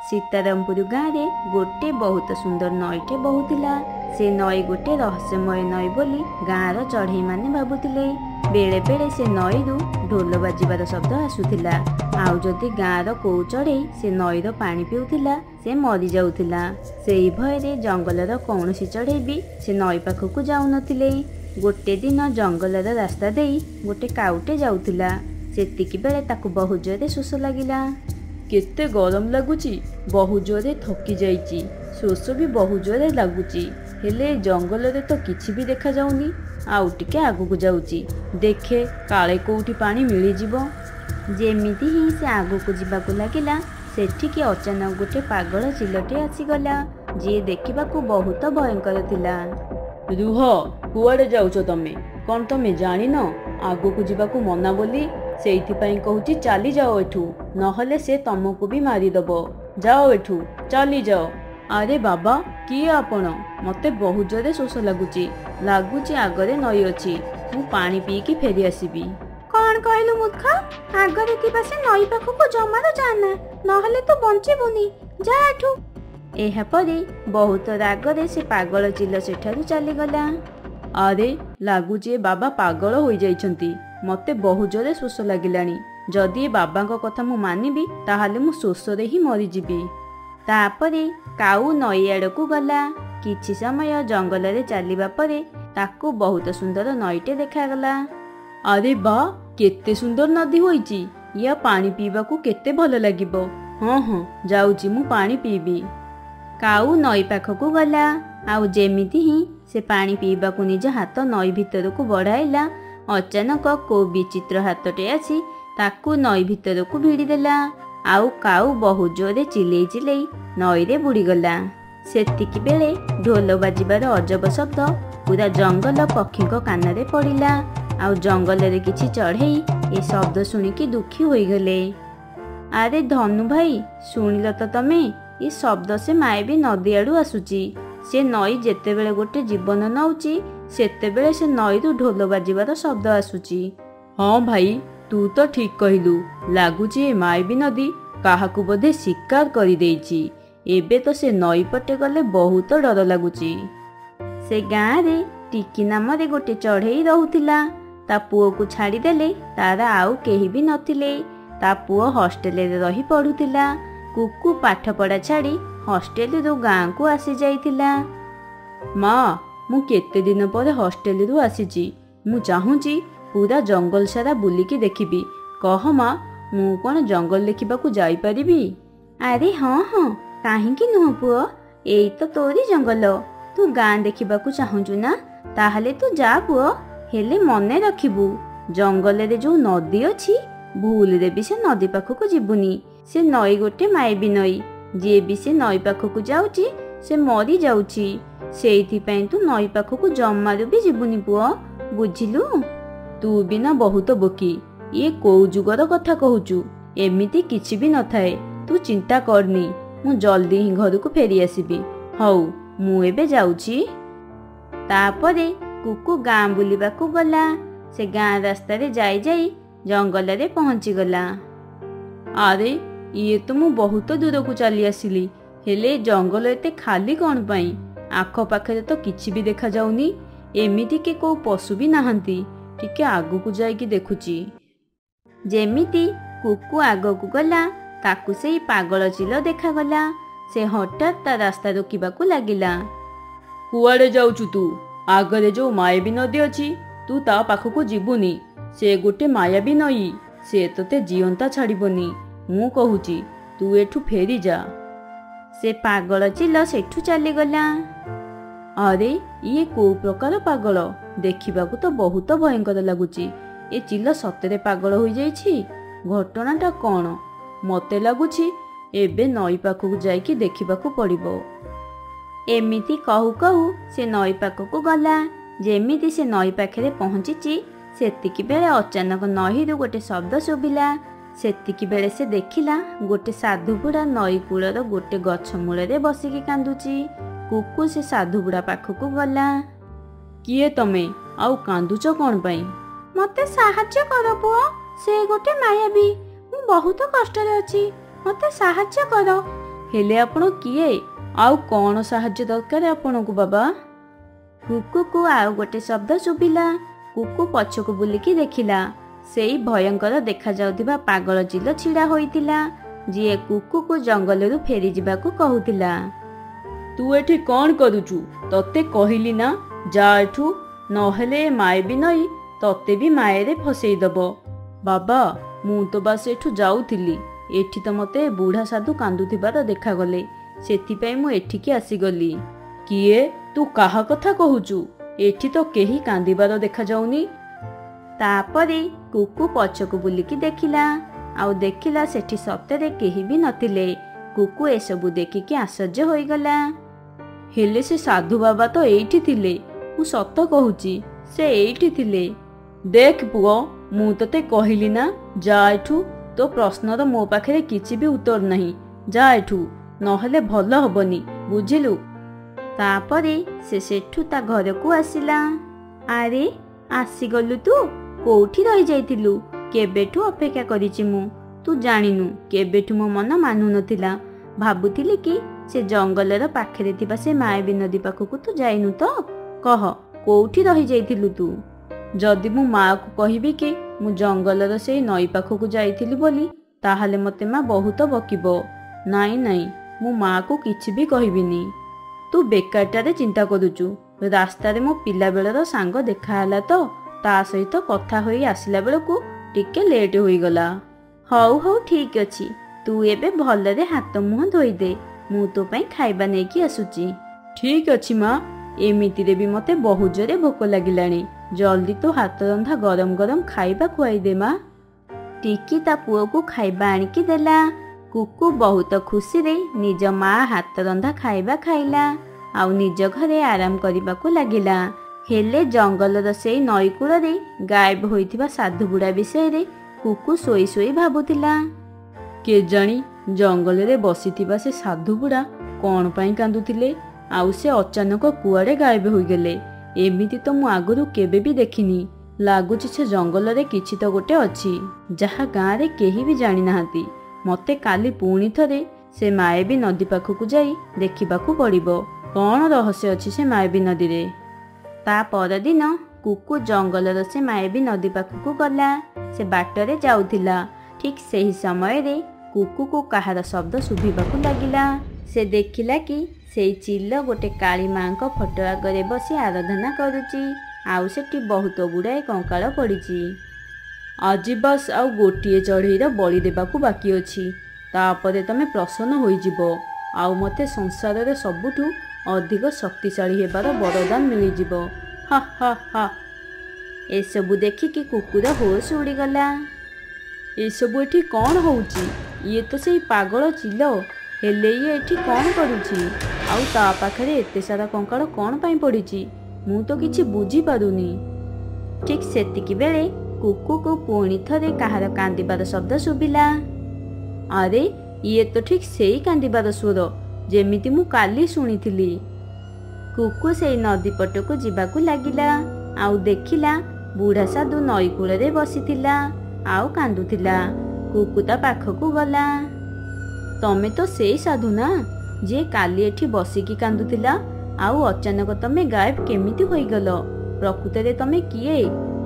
सीतारामपुर गाँव में गोटे बहुत सुंदर नईटे बहुला। से नई गोटे रहस्यमय नई बोली गाँवर चढ़ई माने भाबुतिले। बेले बेले से नई रु ढोल बाजिबार शब्द आसुथिला। आउ जदि गाँवर कोउ चढ़ई से नईर पानी पिउथिला से मरी जाउथिला। सेई भयरे जंगलर कौनसी चढ़ई भी से नई पाखकु जाउनथिले। गोटे दिन जंगलर रास्ता देई गोटे काउटे जाउथिला। सेतिकी बेले ताकु बहुत जोरे शोष लागिला। केते गरम लगुची, बहु जोरे थकी जाइची, शोष भी बहु जोरे लगुची। हेले जंगल रे तो किछि भी देखा जाउनी। आउ टिके आगु जाउची, देखे काले कोउठी पानी मिली जिवो। जेमिति ही से आगु को जिबाकु लागिला सेठिकी अचानक गोटे पागल चिलटे आसीगला जी देखिबाकू बहुत भयंकर थिला। रुह, कुआडे जाउछ तमे? कौन तमे जानिन आगु को जिबाकू मना बोली? सेइथिपाई कहूची चाली जाओ एठू, नहले से तमको भी मारिदब। जाओ एठू, चली जाओ। अरे बाबा, किए आपण? मते बहुत जोरे शोष लगुची आगरे नई अछि। मु पानी पीकी फेरी आसीबी। कौन कहलु मूर्ख? आगरे थिबा से नई पाखकु जमारो जाना, नहले तो बंचिबुनी। जा एठू। एहा परे बहुत रागरे से पागल चिल सेठारु चलीगला। अरे लगुचे बाबा पागल हो जाइछंती। मते बहुत जोरे शोष लागिलानी। जदि बाबांक कथा मु मानिबी ताहाले मु शोषरे ही मरी जिबी। तापरे काऊ नई आड़कू गला। किछि समय जंगल रे चलिबा परे ताकू बहुत सुंदर नईटे देखागला। अरे बा, केते सुंदर नदी होईची। या पानी पीबाकू केते भल लागिबो। हाँ हाँ, जाउची मु पानी पीबी। काऊ नई पाखकू गला। आउ जेमिति ही से पानी पीबाकू निज हाथ नई भितरकू बढ़ाइला, अचानक को विचित्र हाथटे आसी ताकू नई भितरकू भिड़ी देला। आउ काऊ बहुत जोरे चिल्लई चिल्लई नईरे बुड़ीगला। सेतिकी बेले ढोल बाजिबार अजब शब्द पूरा जंगल पक्षीक कानरे पड़िला। आउ जंगल रे किछि चढ़ई ए शब्द सुनिकी दुखी होईगले। अरे धनु भाई, शुणिल तो तमे? ये शब्द से मायबी नदी आड़ू आसुची। से नई जेतेबेले गोटे जीवन नौची सेतेबेले से नईरू ढोल बाजिबार शब्द आसुची। हाँ भाई, तू तो ठीक कहलु। लगुची ए मायबी नदी काहाकू बोधे शिकार करि देइची। एबे तो से नई पटे गले बहुत डर लगुची। से गाँव रे टिकी नाम रे गोटे चढ़ई रहुथिला। ता पुओ को छाड़ी देले तार आउ केही भी नथिले। ता पुओ हॉस्टेल रे रही पढ़ुथिला। कुकु पाठ पढ़ा छाड़ी हॉस्टेल रू गाँ को आसी जाइथिला। माँ, मु केते दिन पर हॉस्टेल रू आसीची। मु चाहूची पूरा जंगल सारा बुलिकी देखिबी। कह माँ, मु कौन जंगल देखिबाकू जाई परिबी? अरे हाँ हाँ, काहींकी नुह पुओ, एई तो तोरी जंगल। तू गाँ देखिबाकू चाहूचु ना? ताहले तू जा पुओ, हेले मने रखिबू जंगल रे जो नदी अछि भूल रे भी से नदी पाखकू जिबुनी। से नई गोटे मायबी नई। जे भी से नई पाखकू जाउची से मरी जाउची। सेइथिपई तू नई पाखकू जमारू भी जिबुनी पुओ, बुझिलु? तू भी ना बहुत बोकी। ये कोउ जुगर कथा कहूचु? एमिति किछि भी न थाए। तू चिंता करनी, मु जल्दी ही घर को फेरी आसीबी। हौ, मु एबे जाउची। तापरे कुकु गाँ बुलिबाकू गला। से गाँ रास्ता रे जाई जाई जंगल रे पहुंची गला। अरे ये तो मु बहुत दूर को चली आसिली। हेले जंगल एते खाली कौन पाई? आख पाखे तो किछि भी देखा जाउनी। एमिति के को पशु भी नाहंती। टिके आगु को जाई कि देखुची। जेमिति कुकु आगो को गला ताकू से पागल चिल देखा गला। से हठात ता रास्ता रोकिबाकू लागिला। कुआडे जाउचु तू? आगरे जो मायाबी नदी अछि तू ता पाखकू जिबुनी। से गोटे मायाबी नई। से तोते जीवंता छाड़िबनी। मु कहूची तू एठू फेरी जा। से पागल चिल सेठू चलीगला। अरे ये को प्रकार पागल? देखिबाकू तो बहुत भयंकर लगुची। ए चिल सतरे पागल हो जाइछि। घटनाटा कौन? मते लगुची एबे नई पाखकू जाइकी देखिबाकू पड़िबो। एमिति कहू कहू से नई पाखकू गला। जेमिति से नई पाखरे पहुंचीची सेतिकी बेले अचानक नईरू गोटे शब्द शुभिला। सेतिकी बेले से देखिला गोटे साधु बुढ़ा नई कूलर गोटे गछ मूल रे बसिकी कांदुची। कुकु से साधु बुढ़ा पाखकू गला। किए तमे? आउ कांदुच कौन पाई? मते साहाय्य कर पुओ, से गोटे मायाबी। मु बहुत कष्ट रे अछि, मते साहाय्य कर। ହେଲେ ଆପଣ କିଏ? ଆଉ କ'ଣ ସାହାଯ୍ୟ ଦରକାର ଆପଣଙ୍କୁ ବାବା? କୁକୁକୁ ଆଉ ଗୋଟେ ଶବ୍ଦ ଶୁଭିଲା। କୁକୁ ପଛକୁ ବୁଲିକି ଦେଖିଲା ସେଇ ଭୟଙ୍କର ଦେଖାଯାଉଥିବା ପାଗଳ ଚିଲ ଛିଡ଼ା ହୋଇଥିଲା, ଯିଏ କୁକୁକୁ ଜଙ୍ଗଲରୁ ଫେରିଯିବାକୁ କହୁଥିଲା। ତୁ ଏଠି କ'ଣ କରୁଛୁ? ତତେ କହିଲି ନା ଯା ଏଠୁ, ନହେଲେ ଏ ମାୟାବୀ ନଈ ତତେ ବି ମାୟାରେ ଫସେଇଦବ। ବାବା ମୁଁ ତ ବାସ୍ ଏଠୁ ଯାଉଥିଲି, ଏଠି ତ ମତେ ବୁଢ଼ା ସାଧୁ କାନ୍ଦୁଥିବାର ଦେଖାଗଲେ, ସେଥିପାଇଁ ମୁଁ ଏଠିକି ଆସିଗଲି। କିଏ? ତୁ କାହା କଥା କହୁଛୁ? ଏଠି ତ କେହି କାନ୍ଦିବାର ଦେଖାଯାଉନି। ତାପରେ କୁକୁ ପଛକୁ ବୁଲିକି ଦେଖିଲା, ଆଉ ଦେଖିଲା ସେଠି ସତରେ କେହି ବି ନଥିଲେ। କୁକୁ ଏସବୁ ଦେଖିକି ଆଶ୍ଚର୍ଯ୍ୟ ହୋଇଗଲା। ହେଲେ ସେ ସାଧୁ ବାବା ତ ଏଇଠି ଥିଲେ, ମୁଁ ସତ କହୁଛି ସେ ଏଇଠି ଥିଲେ। ଦେଖ ପୁଅ, ମୁଁ ତତେ କହିଲି ନା ଯା ଏଠୁ, ତୋ ପ୍ରଶ୍ନର ମୋ ପାଖରେ କିଛି ବି ଉତ୍ତର ନାହିଁ, ଯା ଏଠୁ, ନହେଲେ ଭଲ ହବନି, ବୁଝିଲୁ? ତାପରେ ସେ ସେଠୁ ତା ଘରକୁ ଆସିଲା। ଆରେ ଆସିଗଲୁ ତୁ? କୋଉଠି ରହିଯାଇଥିଲୁ? କେବେଠୁ ଅପେକ୍ଷା କରିଛି ମୁଁ। ତୁ ଜାଣିନୁ କେବେଠୁ ମୋ ମନ ମାନୁନଥିଲା, ଭାବୁଥିଲି କି ସେ ଜଙ୍ଗଲର ପାଖରେ ଥିବା ସେ ମାୟାବୀ ନଦୀ ପାଖକୁ ତୁ ଯାଇନୁ ତ? କହ କୋଉଠି ରହିଯାଇଥିଲୁ ତୁ? ଯଦି ମୁଁ ମାଆକୁ କହିବି କି ମୁଁ ଜଙ୍ଗଲର ସେଇ ନଈ ପାଖକୁ ଯାଇଥିଲି ବୋଲି, ତାହେଲେ ମତେ ମା ବହୁତ ବକିବ। ନାଇଁ ନାଇଁ, ମୁଁ ମାଆକୁ କିଛି ବି କହିବିନି। ତୁ ବେକାରଟାରେ ଚିନ୍ତା କରୁଛୁ। ରାସ୍ତାରେ ମୋ ପିଲାବେଳର ସାଙ୍ଗ ଦେଖାହେଲା ତ, ତା ସହିତ କଥା ହୋଇ ଆସିଲା ବେଳକୁ ଟିକେ ଲେଟ୍ ହୋଇଗଲା। ହଉ ହଉ ଠିକ୍ ଅଛି, ତୁ ଏବେ ଭଲରେ ହାତ ମୁହଁ ଧୋଇଦେ, ମୁଁ ତୋ ପାଇଁ ଖାଇବା ନେଇକି ଆସୁଛି। ଠିକ୍ ଅଛି ମା, ଏମିତିରେ ବି ମତେ ବହୁତ ଜୋରେ ଭୋକ ଲାଗିଲାଣି, ଜଲ୍ଦି ତୋ ହାତ ରନ୍ଧା ଗରମ ଗରମ ଖାଇବା ଖୁଆଇଦେ ମା। ଟିକି ତା ପୁଅକୁ ଖାଇବା ଆଣିକି ଦେଲା। କୁକୁ ବହୁତ ଖୁସିରେ ନିଜ ମା ହାତ ରନ୍ଧା ଖାଇବା ଖାଇଲା, ଆଉ ନିଜ ଘରେ ଆରାମ କରିବାକୁ ଲାଗିଲା। ହେଲେ ଜଙ୍ଗଲର ସେଇ ନଈ କୂଳରେ ଗାୟବ ହୋଇଥିବା ସାଧୁ ବୁଢ଼ା ବିଷୟରେ କୁକୁ ଶୋଇ ଶୋଇ ଭାବୁଥିଲା। କେଜାଣି ଜଙ୍ଗଲରେ ବସିଥିବା ସେ ସାଧୁ ବୁଢ଼ା କ'ଣ ପାଇଁ କାନ୍ଦୁଥିଲେ, ଆଉ ସେ ଅଚାନକ କୁଆଡ଼େ ଗାୟବ ହୋଇଗଲେ? ଏମିତି ତ ମୁଁ ଆଗରୁ କେବେ ବି ଦେଖିନି। ଲାଗୁଛି ସେ ଜଙ୍ଗଲରେ କିଛି ତ ଗୋଟେ ଅଛି, ଯାହା ଗାଁରେ କେହି ବି ଜାଣିନାହାନ୍ତି। ମତେ କାଲି ପୁଣି ଥରେ ସେ ମାୟାବୀ ନଦୀ ପାଖକୁ ଯାଇ ଦେଖିବାକୁ ପଡ଼ିବ, କ'ଣ ରହସ୍ୟ ଅଛି ସେ ମାୟାବୀ ନଦୀରେ। ତା ପରଦିନ କୁକୁ ଜଙ୍ଗଲର ସେ ମାୟାବୀ ନଦୀ ପାଖକୁ ଗଲା। ସେ ବାଟରେ ଯାଉଥିଲା, ଠିକ୍ ସେହି ସମୟରେ କୁକୁକୁ କାହାର ଶବ୍ଦ ଶୁଭିବାକୁ ଲାଗିଲା। ସେ ଦେଖିଲା କି ସେଇ ଚିଲ ଗୋଟେ କାଳୀ ମାଙ୍କ ଫଟୋ ଆଗରେ ବସି ଆରାଧନା କରୁଛି, ଆଉ ସେଠି ବହୁତ ଗୁଡ଼ାଏ କଙ୍କାଳ ପଡ଼ିଛି। ଆଜି ବାସ୍ ଆଉ ଗୋଟିଏ ଚଢ଼େଇର ବଳି ଦେବାକୁ ବାକି ଅଛି, ତାପରେ ତମେ ପ୍ରସନ୍ନ ହୋଇଯିବ, ଆଉ ମୋତେ ସଂସାରରେ ସବୁଠୁ ଅଧିକ ଶକ୍ତିଶାଳୀ ହେବାର ବରଦାନ ମିଳିଯିବ। ହା ହା ହା। ଏସବୁ ଦେଖିକି କୁକୁର ହୋସ୍ ଉଡ଼ିଗଲା। ଏସବୁ ଏଠି କ'ଣ ହଉଛି? ଇଏ ତ ସେଇ ପାଗଳ ଚିଲ, ହେଲେ ଇଏ ଏଠି କ'ଣ କରୁଛି? ଆଉ ତା ପାଖରେ ଏତେ ସାରା କଙ୍କାଳ କ'ଣ ପାଇଁ ପଡ଼ିଛି? ମୁଁ ତ କିଛି ବୁଝିପାରୁନି। ଠିକ୍ ସେତିକି ବେଳେ କୁକୁକୁ ପୁଣି ଥରେ କାହାର କାନ୍ଦିବାର ଶବ୍ଦ ଶୁଭିଲା। ଆରେ ଇଏ ତ ଠିକ୍ ସେଇ କାନ୍ଦିବାର ସ୍ୱର ଯେମିତି ମୁଁ କାଲି ଶୁଣିଥିଲି। କୁକୁ ସେଇ ନଦୀ ପଟକୁ ଯିବାକୁ ଲାଗିଲା, ଆଉ ଦେଖିଲା ବୁଢ଼ା ସାଧୁ ନଈ କୂଳରେ ବସିଥିଲା ଆଉ କାନ୍ଦୁଥିଲା। କୁକୁ ତା ପାଖକୁ ଗଲା। ତମେ ତ ସେଇ ସାଧୁ ନା, ଯିଏ କାଲି ଏଠି ବସିକି କାନ୍ଦୁଥିଲା, ଆଉ ଅଚାନକ ତମେ ଗାୟବ କେମିତି ହୋଇଗଲ? ପ୍ରକୃତରେ ତମେ କିଏ,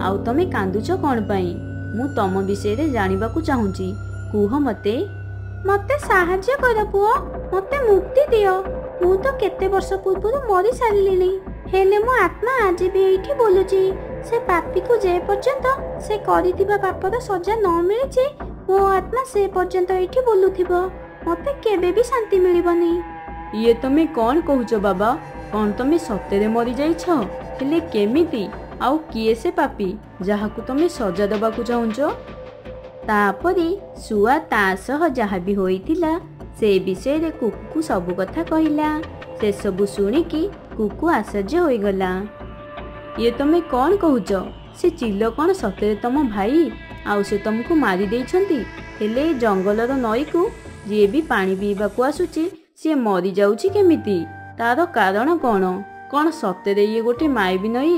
ଆଉ ତମେ କାନ୍ଦୁଛ କ'ଣ ପାଇଁ? ମୁଁ ତମ ବିଷୟରେ ଜାଣିବାକୁ ଚାହୁଁଛି, କୁହ ମତେ। ମତେ ସାହାଯ୍ୟ କର ପୁଅ, ମତେ ମୁକ୍ତି ଦିଅ। ମୁଁ ତ କେତେ ବର୍ଷ ପୂର୍ବରୁ ମରି ସାରିଲିଣି, ହେଲେ ମୋ ଆତ୍ମା ଆଜି ବି ଏଇଠି ବୁଲୁଛି। ସେ ପାପୀକୁ ଯେ ପର୍ଯ୍ୟନ୍ତ ସେ କରିଥିବା ପାପର ସଜା ନ ମିଳିଛି, ମୋ ଆତ୍ମା ସେ ପର୍ଯ୍ୟନ୍ତ ଏଇଠି ବୁଲୁଥିବ। ମତେ କେବେ ବି ଶାନ୍ତି ମିଳିବନି। ଇଏ ତମେ କ'ଣ କହୁଛ ବାବା? କ'ଣ ତମେ ସତରେ ମରିଯାଇଛ? ହେଲେ କେମିତି? ଆଉ କିଏ ସେ ପାପୀ ଯାହାକୁ ତମେ ସଜା ଦେବାକୁ ଚାହୁଁଛ? ତାପରେ ଶୁଆ ତା ସହ ଯାହା ବି ହୋଇଥିଲା ସେ ବିଷୟରେ କୁକୁକୁ ସବୁ କଥା କହିଲା। ସେସବୁ ଶୁଣିକି କୁକୁ ଆଶ୍ଚର୍ଯ୍ୟ ହୋଇଗଲା। ଇଏ ତମେ କ'ଣ କହୁଛ? ସେ ଚିଲ କ'ଣ ସତରେ ତମ ଭାଇ, ଆଉ ସେ ତମକୁ ମାରି ଦେଇଛନ୍ତି? ହେଲେ ଏ ଜଙ୍ଗଲର ନଈକୁ ଯିଏ ବି ପାଣି ପିଇବାକୁ ଆସୁଛି ସିଏ ମରିଯାଉଛି କେମିତି? ତାର କାରଣ କ'ଣ? କ'ଣ ସତରେ ଇଏ ଗୋଟେ ମାୟାବୀ ନଈ?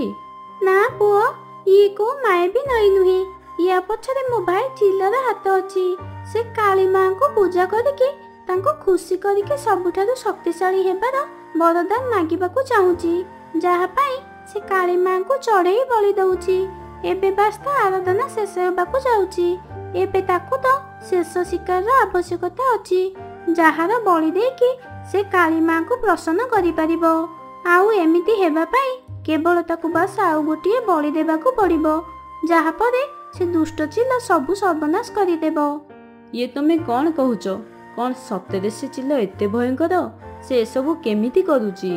ନା ପୁଅ, ଇଏ କୋଉ ମାୟାବୀ ନଈ ନୁହେଁ। ୟା ପଛରେ ମୋ ଭାଇ ଚିଲର ହାତ ଅଛି। ସେ କାଳୀ ମାଙ୍କୁ ପୂଜା କରିକି ତାଙ୍କୁ ଖୁସି କରିକି ସବୁଠାରୁ ଶକ୍ତିଶାଳୀ ହେବାର ବରଦାନ ମାଗିବାକୁ ଚାହୁଁଛି, ଯାହା ପାଇଁ ସେ କାଳୀ ମାଙ୍କୁ ଚଢ଼େଇ ବଳି ଦଉଛି। ଏବେ ବାସ୍ ତା ଆରାଧନା ଶେଷ ହେବାକୁ ଯାଉଛି। ଏବେ ତାକୁ ତ ଶେଷ ଶିକାରର ଆବଶ୍ୟକତା ଅଛି, ଯାହାର ବଳି ଦେଇକି ସେ କାଳୀ ମାଙ୍କୁ ପ୍ରସନ୍ନ କରିପାରିବ। ଆଉ ଏମିତି ହେବା ପାଇଁ କେବଳ ତାକୁ ବାସ୍ ଆଉ ଗୋଟିଏ ବଳି ଦେବାକୁ ପଡ଼ିବ, ଯାହାପରେ ସେ ଦୁଷ୍ଟ ଚିଲ ସବୁ ସର୍ବନାଶ କରିଦେବ। ଇଏ ତମେ କ'ଣ କହୁଛ? କ'ଣ ସତରେ ସେ ଚିଲ ଏତେ ଭୟଙ୍କର? ସେ ଏସବୁ କେମିତି କରୁଛି?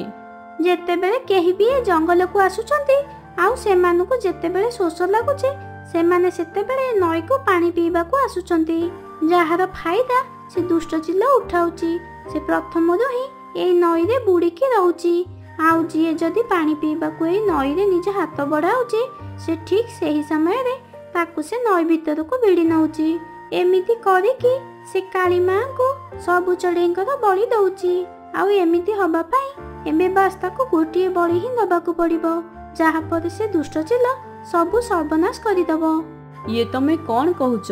ଯେତେବେଳେ କେହି ବି ଏ ଜଙ୍ଗଲକୁ ଆସୁଛନ୍ତି ଆଉ ସେମାନଙ୍କୁ ଯେତେବେଳେ ଶୋଷ ଲାଗୁଛି, ସେମାନେ ସେତେବେଳେ ନଈକୁ ପାଣି ପିଇବାକୁ ଆସୁଛନ୍ତି, ଯାହାର ଫାଇଦା ସେ ଦୁଷ୍ଟ ଚିଲ ଉଠାଉଛି। ସେ ପ୍ରଥମରୁ ହିଁ ଏଇ ନଈରେ ବୁଡ଼ିକି ରହୁଛି। ଆଉ ଯିଏ ଯଦି ପାଣି ପିଇବାକୁ ଏଇ ନଈରେ ନିଜ ହାତ ବଢ଼ାଉଛି, ସେ ଠିକ୍ ସେହି ସମୟରେ ତାକୁ ସେ ନଈ ଭିତରକୁ ଭିଡ଼ି ନେଉଛି। ଏମିତି କରିକି ସେ କାଳୀ ମାଙ୍କୁ ସବୁ ଚଢ଼େଇଙ୍କର ବଳି ଦଉଛି। ଆଉ ଏମିତି ହବା ପାଇଁ ଏବେ ବାସ୍ ତାକୁ ଗୋଟିଏ ବଳି ହିଁ ଦେବାକୁ ପଡ଼ିବ, ଯାହାପରେ ସେ ଦୁଷ୍ଟ ଚିଲ ସବୁ ସର୍ବନାଶ କରିଦେବ। ଇଏ ତମେ କ'ଣ କହୁଛ?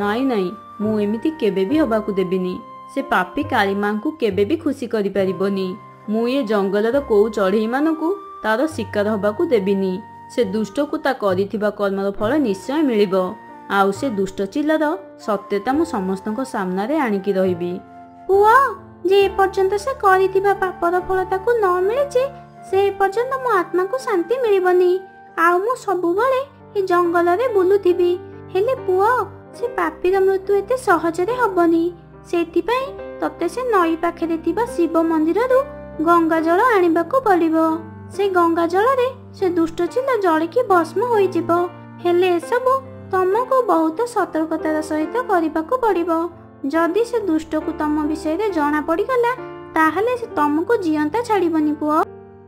ନାଇଁ ନାଇଁ, ମୁଁ ଏମିତି କେବେ ବି ହବାକୁ ଦେବିନି। ସେ ପାପୀ କାଳୀ ମାଙ୍କୁ କେବେ ବି ଖୁସି କରିପାରିବନି। ମୁଁ ଏ ଜଙ୍ଗଲର କୋଉ ଚଢ଼େଇମାନଙ୍କୁ ତାର ଶିକାର ହବାକୁ ଦେବିନି। ସେ ଦୁଷ୍ଟକୁ ତା କରିଥିବା କର୍ମର ଫଳ ନିଶ୍ଚୟ ମିଳିବ। ଆଉ ସେ ଦୁଷ୍ଟ ଚିଲର ସତ୍ୟତା ମୁଁ ସମସ୍ତଙ୍କ ସାମ୍ନାରେ ଆଣିକି ରହିବି। ପୁଅ, ଯେ ଏପର୍ଯ୍ୟନ୍ତ ସେ କରିଥିବା ପାପର ଫଳ ତାକୁ ନ ମିଳିଛି, ସେ ଏପର୍ଯ୍ୟନ୍ତ ମୋ ଆତ୍ମାକୁ ଶାନ୍ତି ମିଳିବନି। ଆଉ ମୁଁ ସବୁବେଳେ ଏ ଜଙ୍ଗଲରେ ବୁଲୁଥିବି। ହେଲେ ପୁଅ, ସେ ପାପୀର ମୃତ୍ୟୁ ଏତେ ସହଜରେ ହବନି। ସେଥିପାଇଁ ତତେ ସେ ନଈ ପାଖରେ ଥିବା ଶିବ ମନ୍ଦିରରୁ ଗଙ୍ଗା ଜଳ ଆଣିବାକୁ ପଡ଼ିବ। ସେ ଗଙ୍ଗା ଜଳରେ ସେ ଦୁଷ୍ଟ ଚିଲ ଜଳିକି ଭସ୍ମ ହୋଇଯିବ। ହେଲେ ଏସବୁ ତମକୁ ବହୁତ ସତର୍କତାର ସହିତ କରିବାକୁ ପଡ଼ିବ। ଯଦି ସେ ଦୁଷ୍ଟକୁ ତମ ବିଷୟରେ ଜଣା ପଡ଼ିଗଲା, ତାହେଲେ ସେ ତମକୁ ଜିଅନ୍ତା ଛାଡ଼ିବନି ପୁଅ।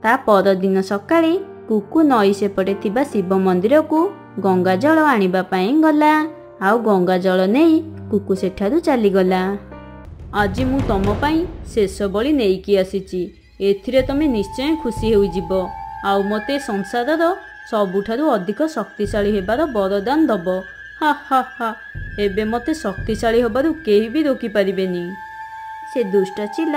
ତା ପରଦିନ ସକାଳେ କୁକୁ ନଈ ସେପଟେ ଥିବା ଶିବ ମନ୍ଦିରକୁ ଗଙ୍ଗା ଜଳ ଆଣିବା ପାଇଁ ଗଲା। ଆଉ ଗଙ୍ଗା ଜଳ ନେଇ କୁକୁ ସେଠାରୁ ଚାଲିଗଲା। ଆଜି ମୁଁ ତମ ପାଇଁ ଶେଷ ବଳି ନେଇକି ଆସିଛି। ଏଥିରେ ତମେ ନିଶ୍ଚୟ ଖୁସି ହୋଇଯିବ। ଆଉ ମୋତେ ସଂସାରର ସବୁଠାରୁ ଅଧିକ ଶକ୍ତିଶାଳୀ ହେବାର ବରଦାନ ଦବ। ହା ହା ହା, ଏବେ ମୋତେ ଶକ୍ତିଶାଳୀ ହେବାରୁ କେହି ବି ରୋକିପାରିବେନି। ସେ ଦୁଷ୍ଟ ଚିଲ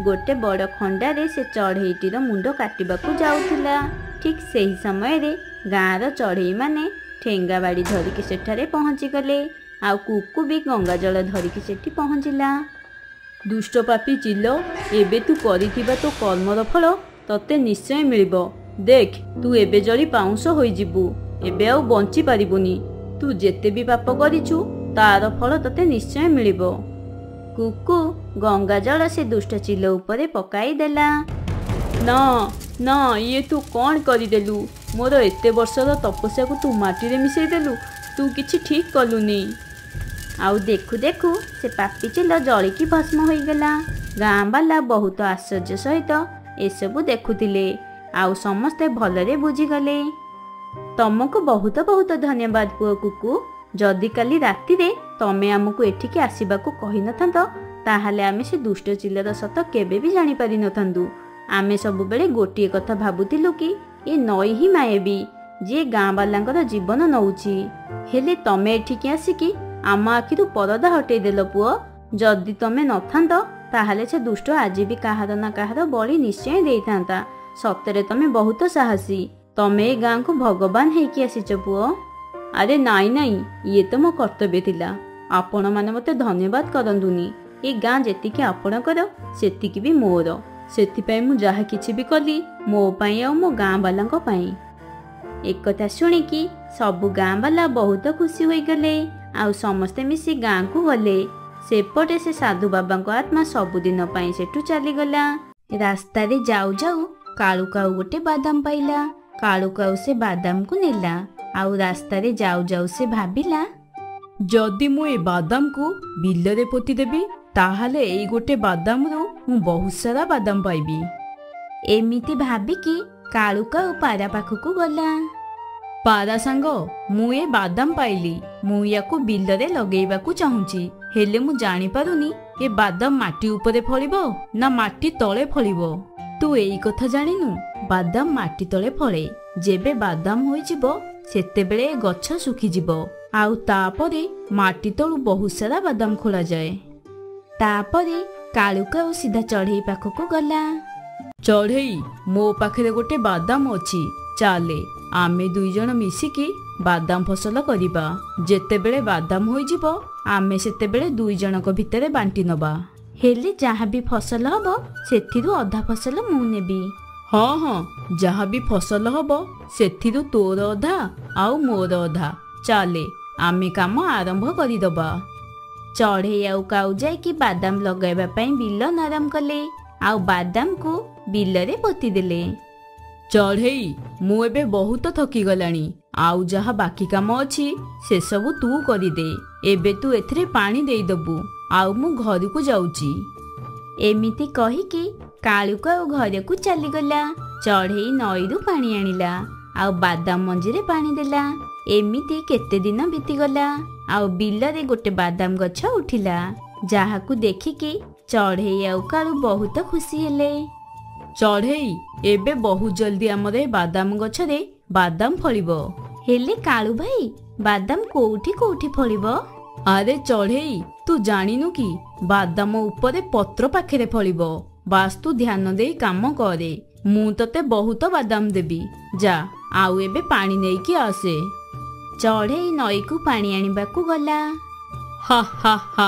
ଗୋଟେ ବଡ଼ ଖଣ୍ଡାରେ ସେ ଚଢ଼େଇଟିର ମୁଣ୍ଡ କାଟିବାକୁ ଯାଉଥିଲା। ଠିକ୍ ସେହି ସମୟରେ ଗାଁର ଚଢ଼େଇମାନେ ଠେଙ୍ଗା ବାଡ଼ି ଧରିକି ସେଠାରେ ପହଞ୍ଚିଗଲେ। ଆଉ କୁକୁ ବି ଗଙ୍ଗା ଜଳ ଧରିକି ସେଠି ପହଞ୍ଚିଲା। ଦୁଷ୍ଟ ପାପୀ ଚିଲ, ଏବେ ତୁ କରିଥିବା ତୋ କର୍ମର ଫଳ ତତେ ନିଶ୍ଚୟ ମିଳିବ। ଦେଖ, ତୁ ଏବେ ଜଳି ପାଉଁଶ ହୋଇଯିବୁ। ଏବେ ଆଉ ବଞ୍ଚି ପାରିବୁନି। ତୁ ଯେତେ ବି ପାପ କରିଛୁ, ତାର ଫଳ ତତେ ନିଶ୍ଚୟ ମିଳିବ। କୁକୁ ଗଙ୍ଗା ଜଳ ସେ ଦୁଷ୍ଟ ଚିଲ ଉପରେ ପକାଇ ଦେଲା। ନା ନା, ଇଏ ତୁ କ'ଣ କରିଦେଲୁ? ମୋର ଏତେ ବର୍ଷର ତପସ୍ୟାକୁ ତୁ ମାଟିରେ ମିଶାଇ ଦେଲୁ। ତୁ କିଛି ଠିକ୍ କଲୁନି। ଆଉ ଦେଖୁ ଦେଖୁ ସେ ପାପି ଚିଲ ଜଳିକି ଭସ୍ମ ହୋଇଗଲା। ଗାଁ ବାଲା ବହୁତ ଆଶ୍ଚର୍ଯ୍ୟ ସହିତ ଏସବୁ ଦେଖୁଥିଲେ। ଆଉ ସମସ୍ତେ ଭଲରେ ବୁଝିଗଲେ। ତମକୁ ବହୁତ ବହୁତ ଧନ୍ୟବାଦ ପୁଅ କୁକୁ। ଯଦି କାଲି ରାତିରେ ତମେ ଆମକୁ ଏଠିକି ଆସିବାକୁ କହିନଥାନ୍ତ, ତାହେଲେ ଆମେ ସେ ଦୁଷ୍ଟ ଚିଲର ସତ କେବେ ବି ଜାଣିପାରିନଥାନ୍ତୁ। ଆମେ ସବୁବେଳେ ଗୋଟିଏ କଥା ଭାବୁଥିଲୁ କି ଏ ନଈ ହିଁ ମାୟାବୀ, ଯିଏ ଗାଁ ବାଲାଙ୍କର ଜୀବନ ନେଉଛି। ହେଲେ ତମେ ଏଠିକି ଆସିକି ଆମ ଆଖିରୁ ପରଦା ହଟେଇଦେଲ ପୁଅ। ଯଦି ତମେ ନଥାନ୍ତ, ତାହେଲେ ସେ ଦୁଷ୍ଟ ଆଜି ବି କାହାର ନା କାହାର ବଳି ନିଶ୍ଚୟ ଦେଇଥାନ୍ତା। ସତରେ ତମେ ବହୁତ ସାହସୀ। ତମେ ଏ ଗାଁକୁ ଭଗବାନ ହେଇକି ଆସିଛ ପୁଅ। ଆରେ ନାଇଁ ନାଇଁ, ଇଏ ତ ମୋ କର୍ତ୍ତବ୍ୟ ଥିଲା। ଆପଣମାନେ ମୋତେ ଧନ୍ୟବାଦ କରନ୍ତୁନି। ଏ ଗାଁ ଯେତିକି ଆପଣଙ୍କର, ସେତିକି ବି ମୋର। ସେଥିପାଇଁ ମୁଁ ଯାହା କିଛି ବି କଲି ମୋ ପାଇଁ ଆଉ ମୋ ଗାଁ ବାଲାଙ୍କ ପାଇଁ। ଏକଥା ଶୁଣିକି ସବୁ ଗାଁ ବାଲା ବହୁତ ଖୁସି ହୋଇଗଲେ। ଆଉ ସମସ୍ତେ ମିଶି ଗାଁକୁ ଗଲେ। ସେପଟେ ସେ ସାଧୁ ବାବାଙ୍କ ଆତ୍ମା ସବୁଦିନ ପାଇଁ ସେଠୁ ଚାଲିଗଲା। ରାସ୍ତାରେ ଯାଉ ଯାଉ କାଳୁ କାଉ ଗୋଟେ ବାଦାମ ପାଇଲା। କାଳୁ କାଉ ସେ ବାଦାମକୁ ନେଲା। ଆଉ ରାସ୍ତାରେ ଯାଉ ଯାଉ ସେ ଭାବିଲା, ଯଦି ମୁଁ ଏ ବାଦାମକୁ ବିଲରେ ପୋତିଦେବି, ତାହେଲେ ଏଇ ଗୋଟେ ବାଦାମରୁ ମୁଁ ବହୁତ ସାରା ବାଦାମ ପାଇବି। ଏମିତି ଭାବିକି କାଳୁ କାଉ ପାରା ପାଖକୁ ଗଲା। ପାରା ସାଙ୍ଗ, ମୁଁ ଏ ବାଦାମ ପାଇଲି। ମୁଁ ୟାକୁ ବିଲରେ ଲଗେଇବାକୁ ଚାହୁଁଛି। ହେଲେ ମୁଁ ଜାଣିପାରୁନି ଏ ବାଦାମ ମାଟି ଉପରେ ଫଳିବ ନା ମାଟି ତଳେ ଫଳିବ। ତୁ ଏଇ କଥା ଜାଣିନୁ? ବାଦାମ ମାଟି ତଳେ ଫଳେ। ଯେବେ ବାଦାମ ହୋଇଯିବ, ସେତେବେଳେ ଗଛ ଶୁଖିଯିବ। ଆଉ ତାପରେ ମାଟି ତଳୁ ବହୁତ ସାରା ବାଦାମ ଖୋଳାଯାଏ। ତାପରେ କାଳୁ କାଉ ସିଧା ଚଢ଼େଇ ପାଖକୁ ଗଲା। ଚଢ଼େଇ, ମୋ ପାଖରେ ଗୋଟେ ବାଦାମ ଅଛି, ଚାଲେ ଆମେ 2 ଜଣ ମିଶିକି ବାଦାମ ଫସଲ କରିବା। ଯେତେବେଳେ ବାଦାମ ହୋଇଯିବ ଆମେ ସେତେବେଳେ 2 ଜଣଙ୍କ ଭିତରେ ବାଣ୍ଟି ନବା। ହେଲେ ଯାହା ବି ଫସଲ ହବ ସେଥିରୁ ଅଧା ଫସଲ ମୁଁ ନେବି। ହଁ ହଁ, ଯାହା ବି ଫସଲ ହବ ସେଥିରୁ ତୋର ଅଧା ଆଉ ମୋର ଅଧା। ଚାଲେ ଆମେ କାମ ଆରମ୍ଭ କରିଦବା। ଚଢ଼େଇ ଆଉ କାଉ ଯାଇକି ବାଦାମ ଲଗାଇବା ପାଇଁ ବିଲ ନରମ କଲେ ଆଉ ବାଦାମକୁ ବିଲରେ ପୋତିଦେଲେ। ଚଢ଼େଇ, ମୁଁ ଏବେ ବହୁତ ଥକିଗଲାଣି, ଆଉ ଯାହା ବାକି କାମ ଅଛି ସେସବୁ ତୁ କରିଦେ। ଏବେ ତୁ ଏଥିରେ ପାଣି ଦେଇଦବୁ, ଆଉ ମୁଁ ଘରକୁ ଯାଉଛି। ଏମିତି କହିକି କାଳୁ କାଉ ଘରକୁ ଚାଲିଗଲା। ଚଢ଼େଇ ନଈରୁ ପାଣି ଆଣିଲା ଆଉ ବାଦାମ ମଞ୍ଜିରେ ପାଣି ଦେଲା। ଏମିତି କେତେ ଦିନ ବିତିଗଲା ଆଉ ବିଲରେ ଗୋଟେ ବାଦାମ ଗଛ ଉଠିଲା, ଯାହାକୁ ଦେଖିକି ଚଢ଼େଇ ଆଉ କାଳୁ ବହୁତ ଖୁସି ହେଲେ। ଚଢ଼େଇ, ଏବେ ବହୁତ ଜଲ୍ଦି ଆମର ଏ ବାଦାମ ଗଛରେ ବାଦାମ ଫଳିବ। ହେଲେ କାଳୁ ଭାଇ, ବାଦାମ କୋଉଠି କୋଉଠି ଫଳିବ? ଆରେ ଚଢ଼େଇ, ତୁ ଜାଣିନୁ କି ବାଦାମ ଉପରେ ପତ୍ର ପାଖରେ ଫଳିବ। ବାସ୍ ତୁ ଧ୍ୟାନ ଦେଇ କାମ କରେ, ମୁଁ ତତେ ବହୁତ ବାଦାମ ଦେବି। ଯା, ଆଉ ଏବେ ପାଣି ନେଇକି ଆସେ। ଚଢ଼େଇ ନଈକୁ ପାଣି ଆଣିବାକୁ ଗଲା। ହା ହା ହା,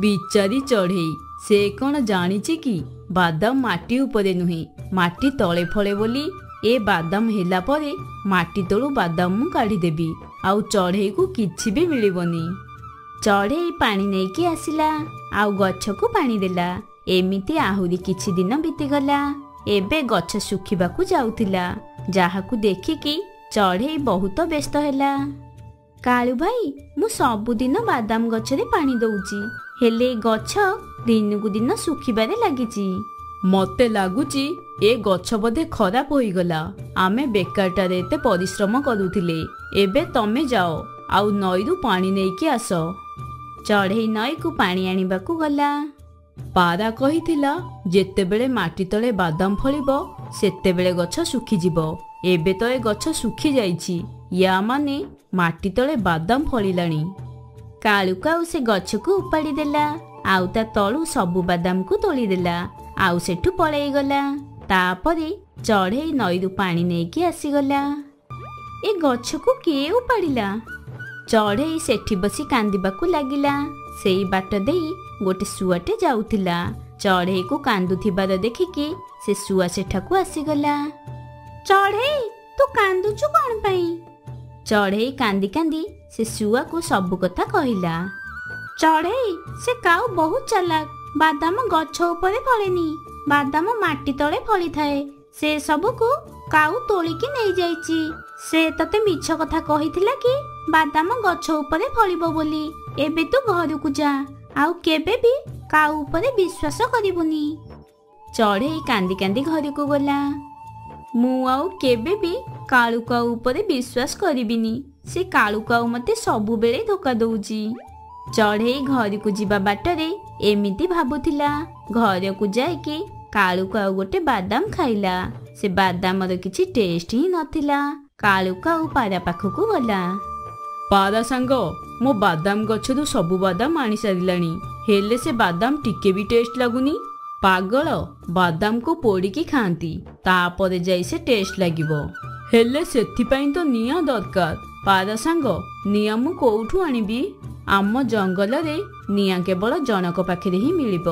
ବିଚାରି ଚଢ଼େଇ, ସେ କ'ଣ ଜାଣିଛି କି ବାଦାମ ମାଟି ଉପରେ ନୁହେଁ, ମାଟି ତଳେ ଫଳେ ବୋଲି। ଏ ବାଦାମ ହେଲା ପରେ ମାଟି ତଳୁ ବାଦାମ ମୁଁ କାଢ଼ିଦେବି, ଆଉ ଚଢ଼େଇକୁ କିଛି ବି ମିଳିବନି। ଚଢ଼େଇ ପାଣି ନେଇକି ଆସିଲା ଆଉ ଗଛକୁ ପାଣି ଦେଲା। ଏମିତି ଆହୁରି କିଛି ଦିନ ବିତିଗଲା। ଏବେ ଗଛ ଶୁଖିବାକୁ ଯାଉଥିଲା, ଯାହାକୁ ଦେଖିକି ଚଢ଼େଇ ବହୁତ ବ୍ୟସ୍ତ ହେଲା। କାଳୁ ଭାଇ, ମୁଁ ସବୁଦିନ ବାଦାମ ଗଛରେ ପାଣି ଦଉଛି, ହେଲେ ଗଛ ଦିନକୁ ଦିନ ଶୁଖିବାରେ ଲାଗିଛି। ମତେ ଲାଗୁଛି ଏ ଗଛ ବୋଧେ ଖରାପ ହୋଇଗଲା। ଆମେ ବେକାରଟାରେ ଏତେ ପରିଶ୍ରମ କରୁଥିଲେ। ଏବେ ତମେ ଯାଅ ଆଉ ନଈରୁ ପାଣି ନେଇକି ଆସ। ଚଢ଼େଇ ନଈକୁ ପାଣି ଆଣିବାକୁ ଗଲା। ପାରା କହିଥିଲା ଯେତେବେଳେ ମାଟି ତଳେ ବାଦାମ ଫଳିବ ସେତେବେଳେ ଗଛ ଶୁଖିଯିବ। ଏବେ ତ ଏ ଗଛ ଶୁଖି ଯାଇଛି, ୟା ମାନେ ମାଟି ତଳେ ବାଦାମ ଫଳିଲାଣି। କାଳୁ କାଉ ସେ ଗଛକୁ ଉପାଡ଼ି ଦେଲା ଆଉ ତା ତଳୁ ସବୁ ବାଦାମକୁ ତୋଳିଦେଲା ଆଉ ସେଠୁ ପଳେଇଗଲା। ତାପରେ ଚଢ଼େଇ ନଈରୁ ପାଣି ନେଇକି ଆସିଗଲା। ଏ ଗଛକୁ କିଏ ଉପାଡ଼ିଲା? ଚଢ଼େଇ ସେଠି ବସି କାନ୍ଦିବାକୁ ଲାଗିଲା। ସେଇ ବାଟ ଦେଇ ଗୋଟେ ଶୁଆଟେ ଯାଉଥିଲା। ଚଢ଼େଇକୁ କାନ୍ଦୁଥିବାର ଦେଖିକି ସେ ଶୁଆ ସେଠାକୁ ଆସିଗଲା। ଚଢ଼େଇ, ତୁ କାନ୍ଦୁଛୁ କ'ଣ ପାଇଁ? ଚଢ଼େଇ କାନ୍ଦି କାନ୍ଦି ସେ ଶୁଆକୁ ସବୁ କଥା କହିଲା। ଚଢ଼େଇ, ସେ କାଉ ବହୁତ ଚାଲାକ। ବାଦାମ ଗଛ ଉପରେ ଫଳେନି, ବାଦାମ ମାଟି ତଳେ ଫଳିଥାଏ। ସେ ସବୁକୁ କାଉ ତୋଳିକି ନେଇଯାଇଛି। ସେ ତତେ ମିଛ କଥା କହିଥିଲା କି ବାଦାମ ଗଛ ଉପରେ ଫଳିବ ବୋଲି। ଏବେ ତୁ ଘରକୁ ଯା, ଆଉ କେବେ ବି କାଉ ଉପରେ ବିଶ୍ୱାସ କରିବୁନି। ଚଢ଼େଇ କାନ୍ଦି କାନ୍ଦି ଘରକୁ ଗଲା। ମୁଁ ଆଉ କେବେ ବି କାଳୁ କାଉ ଉପରେ ବିଶ୍ୱାସ କରିବିନି। ସେ କାଳୁ କାଉ ମତେ ସବୁବେଳେ ଧୋକା ଦଉଛି। ଚଢ଼େଇ ଘରକୁ ଯିବା ବାଟରେ ଏମିତି ଭାବୁଥିଲା। ଘରକୁ ଯାଇକି କାଳୁ କାଉ ଗୋଟେ ବାଦାମ ଖାଇଲା। ସେ ବାଦାମର କିଛି ଟେଷ୍ଟ ହିଁ ନଥିଲା। କାଳୁ କାଉ ପାରା ପାଖକୁ ଗଲା। ପାରା ସାଙ୍ଗ, ମୋ ବାଦାମ ଗଛରୁ ସବୁ ବାଦାମ ଆଣି ସାରିଲାଣି, ହେଲେ ସେ ବାଦାମ ଟିକେ ବି ଟେଷ୍ଟ ଲାଗୁନି। ପାଗଳ, ବାଦାମକୁ ପୋଡ଼ିକି ଖାଆନ୍ତି, ତାପରେ ଯାଇ ସେ ଟେଷ୍ଟ ଲାଗିବ। ହେଲେ ସେଥିପାଇଁ ତ ନିଆଁ ଦରକାର। ପାରା ସାଙ୍ଗ, ନିଆଁ ମୁଁ କୋଉଠୁ ଆଣିବି? ଆମ ଜଙ୍ଗଲରେ ନିଆଁ କେବଳ ଜଣକ ପାଖରେ ହିଁ ମିଳିବ,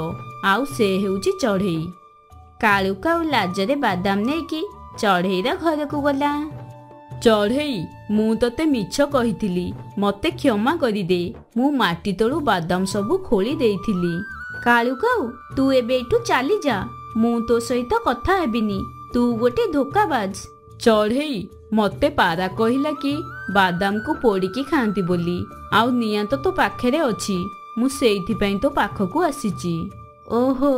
ଆଉ ସେ ହେଉଛି ଚଢ଼େଇ। କାଳୁ କାଉ ଲାଜରେ ବାଦାମ ନେଇକି ଚଢ଼େଇର ଘରକୁ ଗଲା। ଚଢ଼େଇ, ମୁଁ ତତେ ମିଛ କହିଥିଲି, ମତେ କ୍ଷମା କରିଦେ। ମୁଁ ମାଟି ତଳୁ ବାଦାମ ସବୁ ଖୋଳି ଦେଇଥିଲି। କାଳୁ କାଉ, ତୁ ଏବେ ଏଠୁ ଚାଲିଯା। ମୁଁ ତୋ ସହିତ କଥା ହେବିନି। ତୁ ଗୋଟେ ଧୋକାବାଜ। ଚଢ଼େଇ, ମତେ ପାରା କହିଲା କି ବାଦାମକୁ ପୋଡ଼ିକି ଖାଆନ୍ତି ବୋଲି, ଆଉ ନିଆଁ ତ ତୋ ପାଖରେ ଅଛି, ମୁଁ ସେଇଥିପାଇଁ ତୋ ପାଖକୁ ଆସିଛି। ଓହୋ,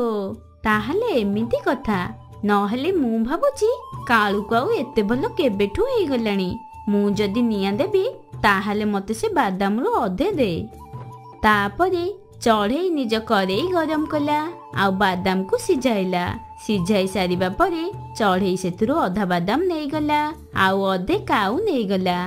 ତାହେଲେ ଏମିତି କଥା। ନହେଲେ ମୁଁ ଭାବୁଛି କାଳୁ କାଉ ଏତେ ଭଲ କେବେଠୁ ହେଇଗଲାଣି। ମୁଁ ଯଦି ନିଆଁ ଦେବି ତାହେଲେ ମତେ ସେ ବାଦାମରୁ ଅଧେ ଦେ। ତାପରେ ଚଢ଼େଇ ନିଜ କରେଇ ଗରମ କଲା ଆଉ ବାଦାମକୁ ସିଝାଇଲା। ସିଝାଇ ସାରିବା ପରେ ଚଢ଼େଇ ସେଥିରୁ ଅଧା ବାଦାମ ନେଇଗଲା ଆଉ ଅଧେ କାଉ ନେଇଗଲା।